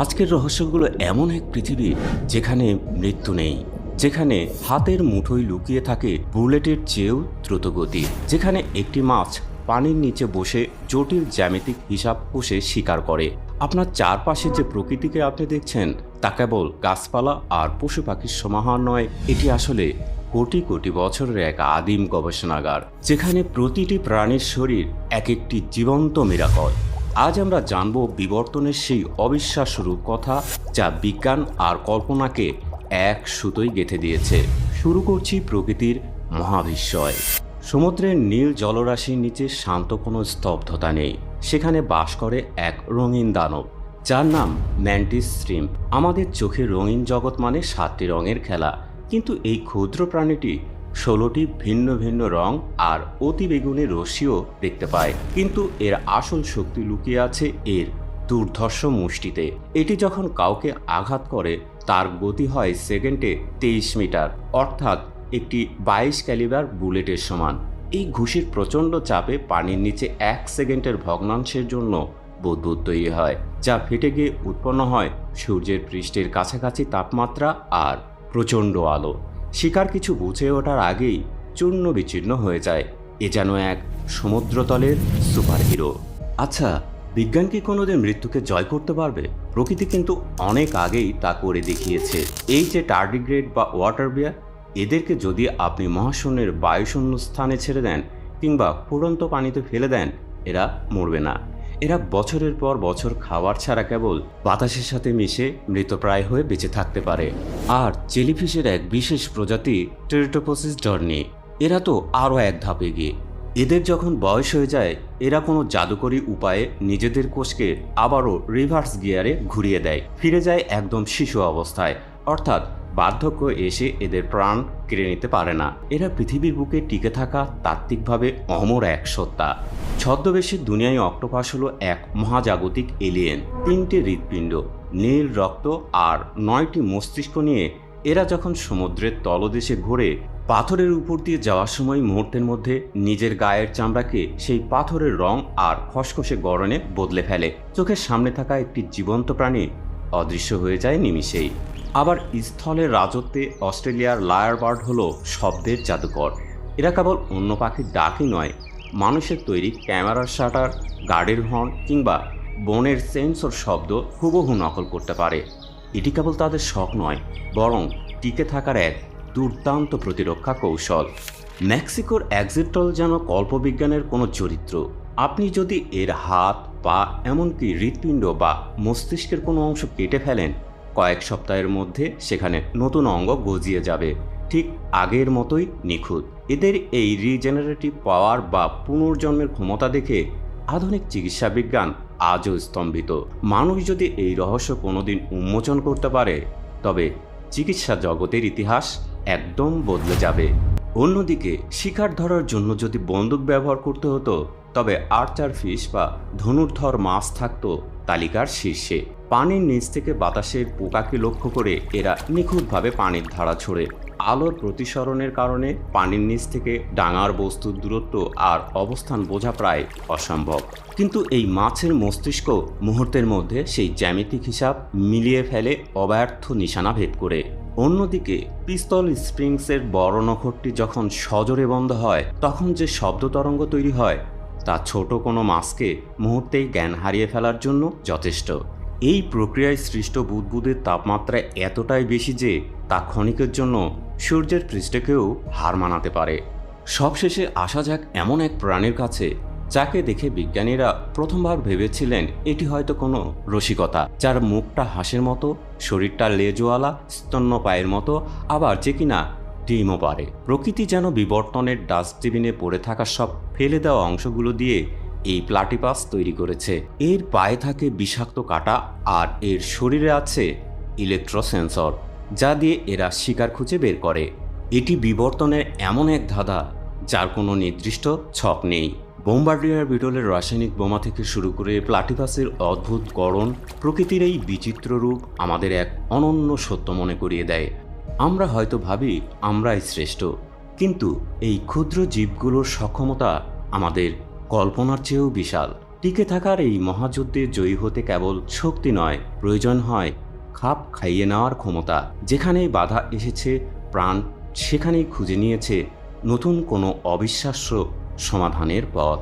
আজকের রহস্যগুলো এমন এক পৃথিবী যেখানে মৃত্যু নেই, যেখানে হাতের মুঠোয় লুকিয়ে থাকে বুলেটের চেয়েও দ্রুতগতি, যেখানে একটি মাছ পানির নিচে বসে জটিল জ্যামিতিক হিসাব কষে শিকার করে। আপনার চারপাশে যে প্রকৃতিকে আপনি দেখছেন তা কেবল গাছপালা আর পশু পাখির সমাহার নয়, এটি আসলে কোটি কোটি বছরের এক আদিম গবেষণাগার, যেখানে প্রতিটি প্রাণীর শরীর এক একটি জীবন্ত মিরাকল। আজ আমরা জানব বিবর্তনের সেই অবিশ্বাস্য রূপকথা যা বিজ্ঞান আর কল্পনাকে এক সুতোয় গেঁথে দিয়েছে। শুরু করছি প্রকৃতির মহাবিস্ময়। সমুদ্রের নীল জলরাশির নিচে শান্ত কোনো স্তব্ধতা নেই। সেখানে বাস করে এক রঙিন দানব, যার নাম ম্যান্টিস শ্রিম্প। আমাদের চোখে রঙিন জগৎ মানে 7টি রঙের খেলা, কিন্তু এই ক্ষুদ্র প্রাণীটি 16টি ভিন্ন ভিন্ন রং আর অতি বেগুনি রশ্মিও দেখতে পায়। কিন্তু এর আসল শক্তি লুকিয়ে আছে এর দুর্ধর্ষ মুষ্টিতে। এটি যখন কাউকে আঘাত করে তার গতি হয় সেকেন্ডে 23 মিটার, অর্থাৎ একটি 22 ক্যালিবার বুলেটের সমান। এই ঘুষির প্রচণ্ড চাপে পানির নিচে 1 সেকেন্ডের ভগ্নাংশের জন্য বুদবুদ তৈরি হয়, যা ফেটে গিয়ে উৎপন্ন হয় সূর্যের পৃষ্ঠের কাছাকাছি তাপমাত্রা আর প্রচণ্ড আলো। শিকার কিছু বুঝে ওঠার আগেই চূর্ণ বিচূর্ণ হয়ে যায়। এ যেন এক সমুদ্রতলের সুপারহিরো। আচ্ছা, বিজ্ঞান কি কোনোদিন মৃত্যুকে জয় করতে পারবে? প্রকৃতি কিন্তু অনেক আগেই তা করে দেখিয়েছে। এই যে টার্ডিগ্রেড বা ওয়াটার বিয়ার, এদেরকে যদি আপনি মহাশূন্যের বায়ুশূন্য স্থানে ছেড়ে দেন কিংবা ফুটন্ত পানিতে ফেলে দেন, এরা মরবে না। এরা বছরের পর বছর খাবার ছাড়া কেবল বাতাসের সাথে মিশে মৃতপ্রায় হয়ে বেঁচে থাকতে পারে। আর জেলিফিশের এক বিশেষ প্রজাতি টেরিটোপসিস ডর্নি, এরা তো আরও এক ধাপ এগিয়ে। এদের যখন বয়স হয়ে যায়, এরা কোনো জাদুকরী উপায়ে নিজেদের কোষকে আবারও রিভার্স গিয়ারে ঘুরিয়ে দেয়, ফিরে যায় একদম শিশু অবস্থায়। অর্থাৎ বার্ধক্য এসে এদের প্রাণ কেড়ে নিতে পারে না। এরা পৃথিবীর বুকে টিকে থাকা তাত্ত্বিকভাবে অমর এক সত্তা। ছদ্মবেশের দুনিয়ায় অক্টোপাস হলো এক মহাজাগতিক এলিয়েন। 3টে হৃৎপিণ্ড, নীল রক্ত আর 9টি মস্তিষ্ক নিয়ে এরা যখন সমুদ্রের তলদেশে ঘোরে, পাথরের উপর দিয়ে যাওয়ার সময় মুহূর্তের মধ্যে নিজের গায়ের চামড়াকে সেই পাথরের রং আর খসখসে গড়নে বদলে ফেলে। চোখের সামনে থাকা একটি জীবন্ত প্রাণী অদৃশ্য হয়ে যায় নিমিষেই। আবার স্থলের রাজত্বে অস্ট্রেলিয়ার লায়ার বার্ড হলো শব্দের জাদুকর। এরা কেবল অন্য পাখির ডাকই নয়, মানুষের তৈরি ক্যামেরার শাটার, গাড়ির হর্ন কিংবা বনের সেন্সর শব্দ হুবহু নকল করতে পারে। এটি কেবল তাদের শখ নয়, বরং টিকে থাকার এক দুর্দান্ত প্রতিরক্ষা কৌশল। মেক্সিকোর এক্সিটল যেন কল্পবিজ্ঞানের কোনো চরিত্র। আপনি যদি এর হাত, পা, এমনকি হৃৎপিণ্ড বা মস্তিষ্কের কোনো অংশ কেটে ফেলেন, কয়েক সপ্তাহের মধ্যে সেখানে নতুন অঙ্গ গজিয়ে যাবে, ঠিক আগের মতোই নিখুঁত। এদের এই রিজেনারেটিভ পাওয়ার বা পুনর্জন্মের ক্ষমতা দেখে আধুনিক চিকিৎসা বিজ্ঞান আজও স্তম্ভিত। মানুষ যদি এই রহস্য কোনোদিন উন্মোচন করতে পারে, তবে চিকিৎসা জগতের ইতিহাস একদম বদলে যাবে। অন্যদিকে শিকার ধরার জন্য যদি বন্দুক ব্যবহার করতে হতো, তবে আর্চার ফিশ বা ধনুর্ধর মাছ থাকতো তালিকার শীর্ষে। পানির নিচ থেকে বাতাসের পোকাকে লক্ষ্য করে এরা নিখুঁতভাবে পানির ধারা ছোড়ে। আলোর প্রতিসরণের কারণে পানির নিচ থেকে ডাঙার বস্তুর দূরত্ব আর অবস্থান বোঝা প্রায় অসম্ভব। কিন্তু এই মাছের মস্তিষ্ক মুহূর্তের মধ্যে সেই জ্যামিতিক হিসাব মিলিয়ে ফেলে অব্যর্থ নিশানা ভেদ করে। অন্যদিকে পিস্তল স্প্রিংসের বড় নখরটি যখন সজোরে বন্ধ হয়, তখন যে শব্দ তরঙ্গ তৈরি হয় তা ছোট কোনো মাছকে মুহূর্তেই জ্ঞান হারিয়ে ফেলার জন্য যথেষ্ট। এই প্রক্রিয়ায় সৃষ্ট বুদবুদের তাপমাত্রা এতটাই বেশি যে তা ক্ষণিকের জন্য সূর্যের পৃষ্ঠকেও হার মানাতে পারে। সবশেষে আসা যাক এমন এক প্রাণীর কাছে যাকে দেখে বিজ্ঞানীরা প্রথমবার ভেবেছিলেন এটি হয়তো কোনো রসিকতা, যার মুখটা হাঁসের মতো, শরীরটা লেজওয়ালা স্তন্যপায়ের মতো, আবার যে কিনা ডিমও পারে। প্রকৃতি যেন বিবর্তনের ডাস্টবিনে পড়ে থাকা সব ফেলে দেওয়া অংশগুলো দিয়ে এই প্লাটিপাস তৈরি করেছে। এর পায়ে থাকে বিষাক্ত কাঁটা আর এর শরীরে আছে ইলেকট্রোসেন্সর, যা দিয়ে এরা শিকার খুঁজে বের করে। এটি বিবর্তনের এমন এক ধাঁধা যার কোনো নির্দিষ্ট ছক নেই। বোম্বার্ডিয়ার বিটলের রাসায়নিক বোমা থেকে শুরু করে প্লাটিপাসের অদ্ভুত গড়ন, প্রকৃতির এই বিচিত্র রূপ আমাদের এক অনন্য সত্য মনে করিয়ে দেয়। আমরা হয়তো ভাবি আমরাই শ্রেষ্ঠ, কিন্তু এই ক্ষুদ্র জীবগুলোর সক্ষমতা আমাদের কল্পনার চেয়েও বিশাল। টিকে থাকার এই মহাযুদ্ধে জয়ী হতে কেবল শক্তি নয়, প্রয়োজন হয় খাপ খাইয়ে নেওয়ার ক্ষমতা। যেখানেই বাধা এসেছে, প্রাণ সেখানেই খুঁজে নিয়েছে নতুন কোনো অবিশ্বাস্য সমাধানের পথ।